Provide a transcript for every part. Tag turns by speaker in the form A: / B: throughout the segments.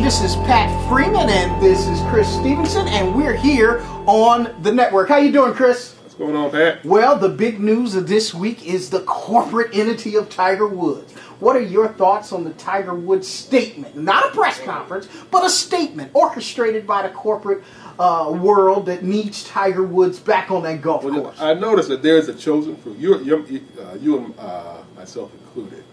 A: This is Pat Freeman and this is Chris Stevenson, and we're here on the network. How you doing, Chris?
B: What's going on, Pat?
A: Well, the big news of this week is the corporate entity of Tiger Woods. What are your thoughts on the Tiger Woods statement? Not a press conference, but a statement orchestrated by the corporate world that needs Tiger Woods back on that golf course.
B: I noticed that there's a chosen few, you and myself included,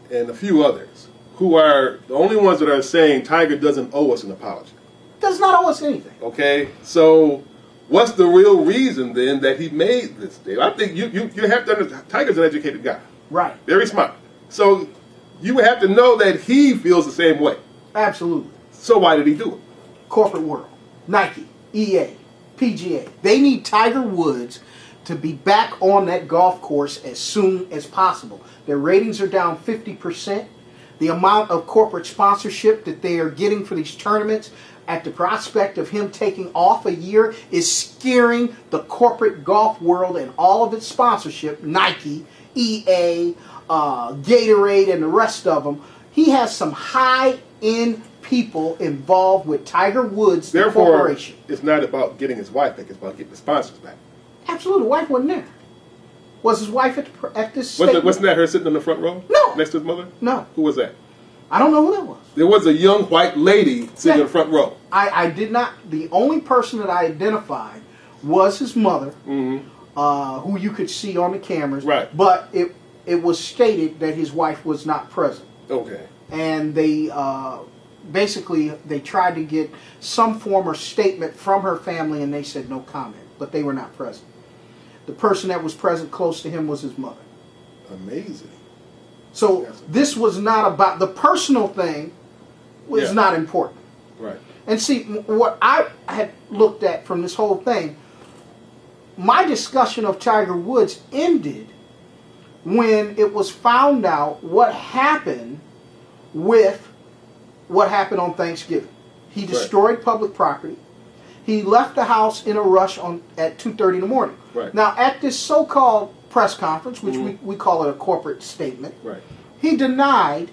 B: and a few others, who are the only ones that are saying Tiger doesn't owe us an apology.
A: Does not owe us anything.
B: Okay, so what's the real reason then that he made this deal? I think you have to understand, Tiger's an educated guy.
A: Right.
B: Very smart. So you have to know that he feels the same way.
A: Absolutely.
B: So why did he do it?
A: Corporate world. Nike, EA, PGA. They need Tiger Woods to be back on that golf course as soon as possible. Their ratings are down 50%. The amount of corporate sponsorship that they are getting for these tournaments at the prospect of him taking off a year is scaring the corporate golf world and all of its sponsorship, Nike, EA, Gatorade, and the rest of them. He has some high-end people involved with Tiger Woods, the corporation.
B: It's not about getting his wife back, it's about getting the sponsors back.
A: Absolutely. The wife wasn't there. Was his wife at this statement?
B: Wasn't that her sitting in the front row?
A: No.
B: Next to his mother?
A: No.
B: Who was that?
A: I don't know who that was.
B: There was a young white lady sitting in the front row.
A: I did not. The only person that I identified was his mother, who you could see on the cameras.
B: Right.
A: But it was stated that his wife was not present.
B: Okay.
A: And they basically they tried to get some form or statement from her family, and they said no comment. But they were not present. The person that was present close to him was his mother.
B: Amazing.
A: So this was not about the personal thing. Was not important.
B: Right.
A: And see, what I had looked at from this whole thing, my discussion of Tiger Woods ended when it was found out what happened on Thanksgiving. He destroyed public property. He left the house in a rush at 2:30 in the morning.
B: Right.
A: Now, at this so-called press conference, which we call it a corporate statement, he denied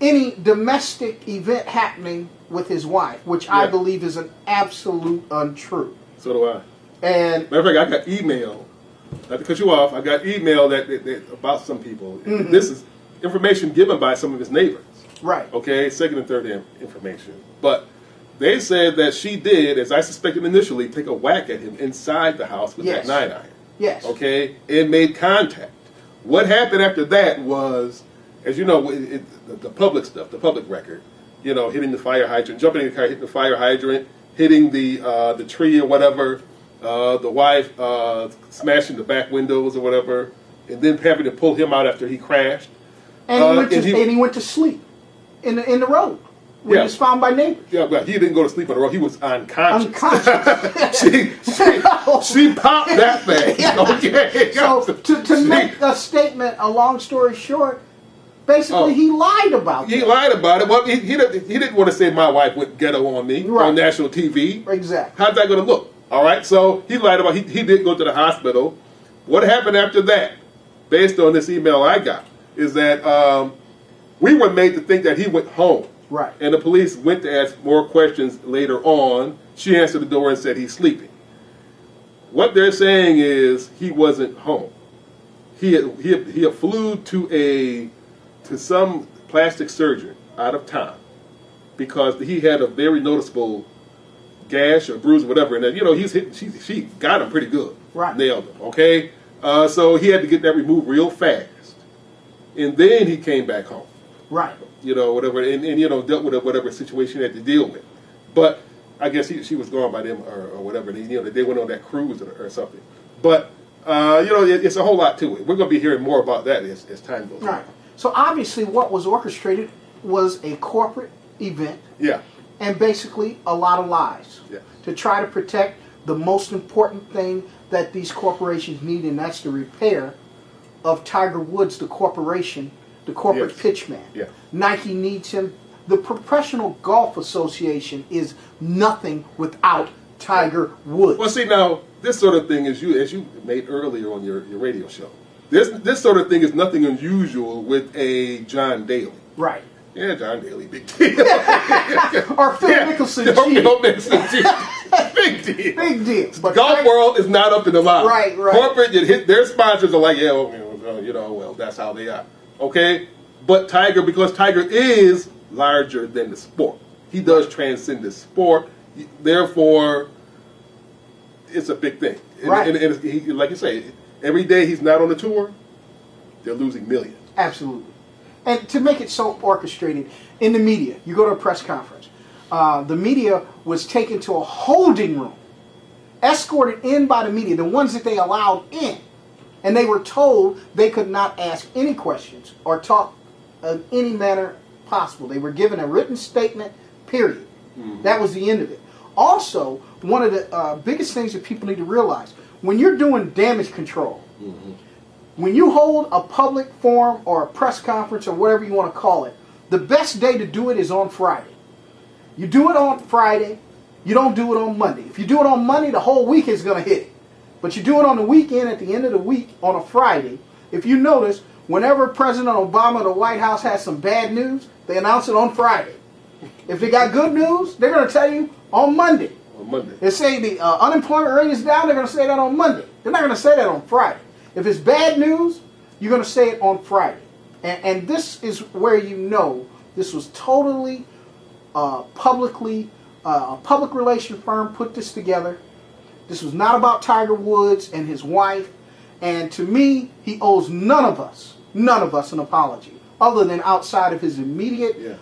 A: any domestic event happening with his wife, which I believe is an absolute untrue.
B: So do I.
A: And
B: matter of fact, I got email. Not to cut you off, I got email that about some people. This is information given by some of his neighbors.
A: Right.
B: Okay, second and third information. But they said that she did, as I suspected initially, take a whack at him inside the house with that 9-iron.
A: Yes.
B: Okay, and made contact. What happened after that was, as you know, the public stuff, the public record, you know, hitting the fire hydrant, jumping in the car, hitting the fire hydrant, hitting the tree or whatever, the wife smashing the back windows or whatever, and then having to pull him out after he crashed.
A: And he went to sleep in the road. When he was found by neighbors. Yeah,
B: but he didn't go to sleep on the road. He was unconscious. she popped that thing. Okay.
A: So to make a statement, a long story short, basically he lied about it.
B: He lied about it. Well, he didn't want to say my wife went ghetto on me on national TV.
A: Exactly.
B: How's that going to look? All right. So he lied about. He did go to the hospital. What happened after that, based on this email I got, is that we were made to think that he went home.
A: Right.
B: And the police went to ask more questions later on. She answered the door and said he's sleeping. What they're saying is he wasn't home. He had flew to some plastic surgeon out of town because he had a very noticeable gash or bruise or whatever. And you know she got him pretty good.
A: Right.
B: Nailed him. Okay. So he had to get that removed real fast, and then he came back home.
A: Right.
B: You know, whatever, and you know, dealt with whatever situation he had to deal with. But I guess she was gone by them or whatever. And, you know, they went on that cruise or something. But, you know, it's a whole lot to it. We're going to be hearing more about that as time goes on.
A: Right. So obviously what was orchestrated was a corporate event.
B: Yeah.
A: And basically a lot of lies.
B: Yeah.
A: To try to protect the most important thing that these corporations need, and that's the repair of Tiger Woods, the corporation, the corporate pitchman.
B: Yeah.
A: Nike needs him. The Professional Golf Association is nothing without Tiger Woods.
B: Well, see, now, this sort of thing, as you made earlier on your radio show, this sort of thing is nothing unusual with a John Daly.
A: Right.
B: Yeah, John Daly, big deal.
A: Or Phil Mickelson,
B: Phil Mickelson, big deal.
A: Big deal.
B: But golf world is not up in the line.
A: Right.
B: Corporate, their sponsors are like, yeah, well, that's how they are. Okay? But Tiger, because Tiger is larger than the sport. He does transcend the sport. Therefore, it's a big thing.
A: Right.
B: And he, like you say, every day he's not on the tour, they're losing millions.
A: Absolutely. And to make it so orchestrated, in the media, you go to a press conference, the media was taken to a holding room, escorted in by the media, the ones that they allowed in, and they were told they could not ask any questions or talk in any manner possible. They were given a written statement, period. Mm-hmm. That was the end of it. Also, one of the biggest things that people need to realize, when you're doing damage control, mm-hmm. when you hold a public forum or a press conference or whatever you want to call it, the best day to do it is on Friday. You do it on Friday, you don't do it on Monday. If you do it on Monday, the whole week is going to hit it. But you do it on the weekend, at the end of the week, on a Friday. If you notice, whenever President Obama or the White House has some bad news, they announce it on Friday. If they got good news, they're going to tell you on Monday.
B: On Monday.
A: They say the unemployment rate is down, they're going to say that on Monday. They're not going to say that on Friday. If it's bad news, you're going to say it on Friday. And this is where you know this was totally publicly, a public relations firm put this together. This was not about Tiger Woods and his wife. And to me, he owes none of us an apology, other than outside of his immediate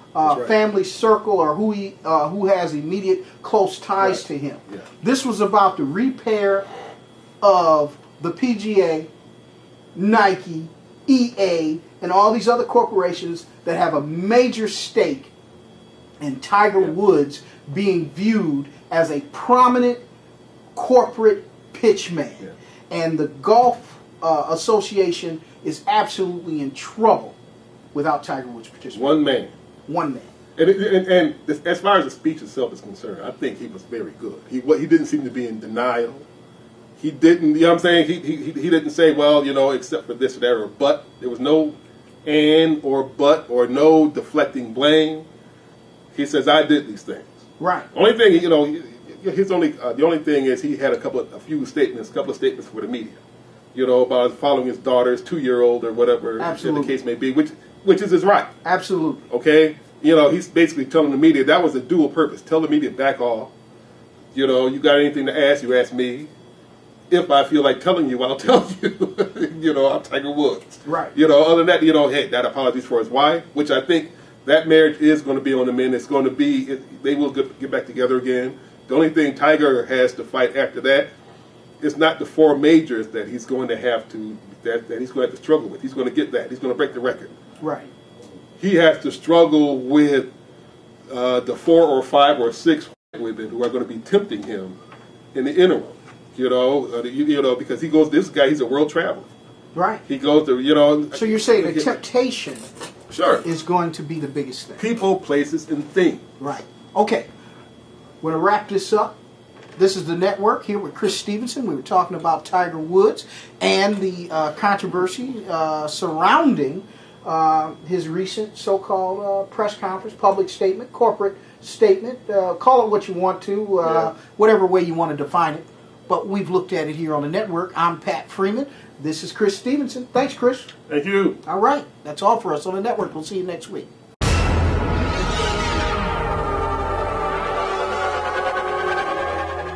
A: family circle or who has immediate close ties to him. Yeah. This was about the repair of the PGA, Nike, EA, and all these other corporations that have a major stake in Tiger Woods being viewed as a prominent corporate pitchman. Yeah. And the Golf Association is absolutely in trouble without Tiger Woods participating.
B: One man.
A: One man.
B: And as far as the speech itself is concerned, I think he was very good. He didn't seem to be in denial. He didn't, you know what I'm saying? He didn't say, well, except for this or that or but. There was no and or but or no deflecting blame. He says, I did these things.
A: Right.
B: Only thing, the only thing is he had a couple of statements for the media. About following his daughter's 2-year-old or whatever the case may be, which is his right.
A: Absolutely.
B: Okay? He's basically telling the media that was a dual purpose. Tell the media back off. You got anything to ask, you ask me. If I feel like telling you, I'll tell you. I'm Tiger Woods.
A: Right.
B: Other than that, hey, that apologies for his wife, which I think that marriage is going to be on the mend. It's going to be, they will get back together again. The only thing Tiger has to fight after that is not the 4 majors that he's going to have to, that he's going to have to struggle with. He's going to get that. He's going to break the record.
A: Right.
B: He has to struggle with the 4 or 5 or 6 women who are going to be tempting him in the interim. Because he goes, this guy, he's a world traveler.
A: Right.
B: He goes to,
A: So you're saying the temptation
B: sure.
A: is going to be the biggest thing.
B: People, places, and things.
A: Right. Okay. We're going to wrap this up. This is The Network here with Chris Stevenson. We were talking about Tiger Woods and the controversy surrounding his recent so-called press conference, public statement, corporate statement. Call it what you want to, whatever way you want to define it. But we've looked at it here on The Network. I'm Pat Freeman. This is Chris Stevenson. Thanks, Chris.
B: Thank you.
A: All right. That's all for us on The Network. We'll see you next week.